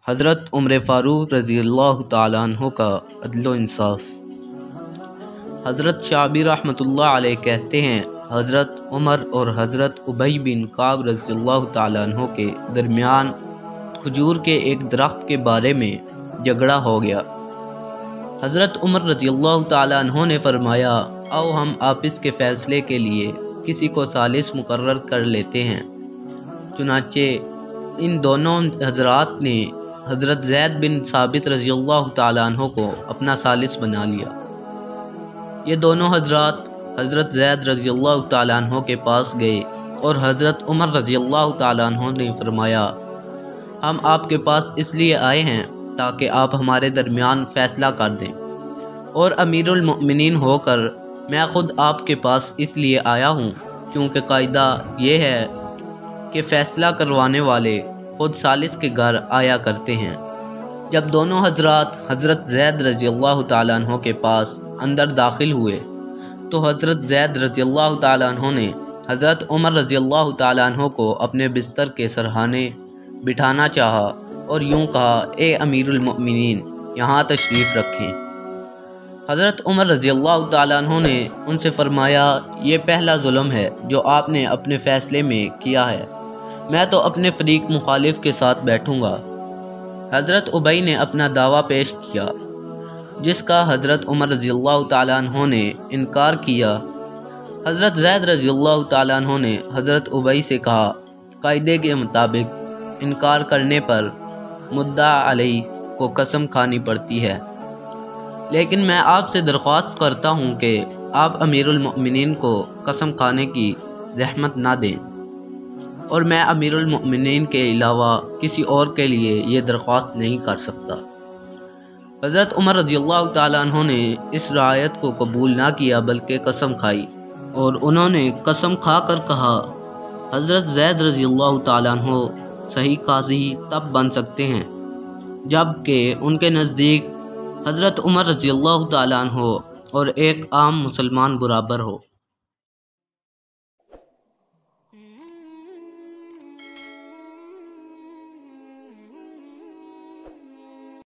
حضرت عمر فاروق رضی اللہ تعالیٰ عنہ کا عدل و انصاف۔ حضرت شعبی رحمۃ اللہ علیہ کہتے ہیں، حضرت عمر اور حضرت ابی بن کعب رضی اللہ تعالیٰ عنہ کے درمیان کھجور کے ایک درخت کے بارے میں جھگڑا ہو گیا۔ حضرت عمر رضی اللہ تعالیٰ عنہ نے فرمایا، آؤ ہم آپس کے فیصلے کے لیے کسی کو ثالث مقرر کر لیتے ہیں۔ چنانچہ ان دونوں حضرات نے حضرت زید بن ثابت رضی اللہ تعالیٰ عنہ کو اپنا ثالث بنا لیا۔ یہ دونوں حضرات حضرت زید رضی اللہ تعالیٰ عنہ کے پاس گئے اور حضرت عمر رضی اللہ تعالیٰ عنہ نے فرمایا، ہم آپ کے پاس اس لیے آئے ہیں تاکہ آپ ہمارے درمیان فیصلہ کر دیں، اور امیر المؤمنین ہو کر میں خود آپ کے پاس اس لیے آیا ہوں کیونکہ قاعدہ یہ ہے کہ فیصلہ کروانے والے خود ثالث کے گھر آیا کرتے ہیں۔ جب دونوں حضرات حضرت زید رضی اللہ تعالیٰ عنہ کے پاس اندر داخل ہوئے تو حضرت زید رضی اللہ تعالیٰ عنہ نے حضرت عمر رضی اللہ تعالیٰ عنہ کو اپنے بستر کے سرہانے بٹھانا چاہا اور یوں کہا، اے امیر المؤمنین، یہاں تشریف رکھیں۔ حضرت عمر رضی اللہ تعالیٰ عنہ نے ان سے فرمایا، یہ پہلا ظلم ہے جو آپ نے اپنے فیصلے میں کیا ہے، میں تو اپنے فریق مخالف کے ساتھ بیٹھوں گا۔ حضرت ابی نے اپنا دعویٰ پیش کیا جس کا حضرت عمر رضی اللہ تعالیٰ عنہ نے انکار کیا۔ حضرت زید رضی اللہ تعالیٰ عنہ نے حضرت ابی سے کہا، قاعدے کے مطابق انکار کرنے پر مدعا علیہ کو قسم کھانی پڑتی ہے، لیکن میں آپ سے درخواست کرتا ہوں کہ آپ امیر المؤمنین کو قسم کھانے کی زحمت نہ دیں، اور میں امیر المؤمنین کے علاوہ کسی اور کے لیے یہ درخواست نہیں کر سکتا۔ حضرت عمر رضی اللہ تعالیٰ عنہ نے اس رعایت کو قبول نہ کیا بلکہ قسم کھائی، اور انہوں نے قسم کھا کر کہا، حضرت زید رضی اللہ تعالیٰ عنہ صحیح قاضی تب بن سکتے ہیں جب کہ ان کے نزدیک حضرت عمر رضی اللہ تعالیٰ عنہ اور ایک عام مسلمان برابر ہو۔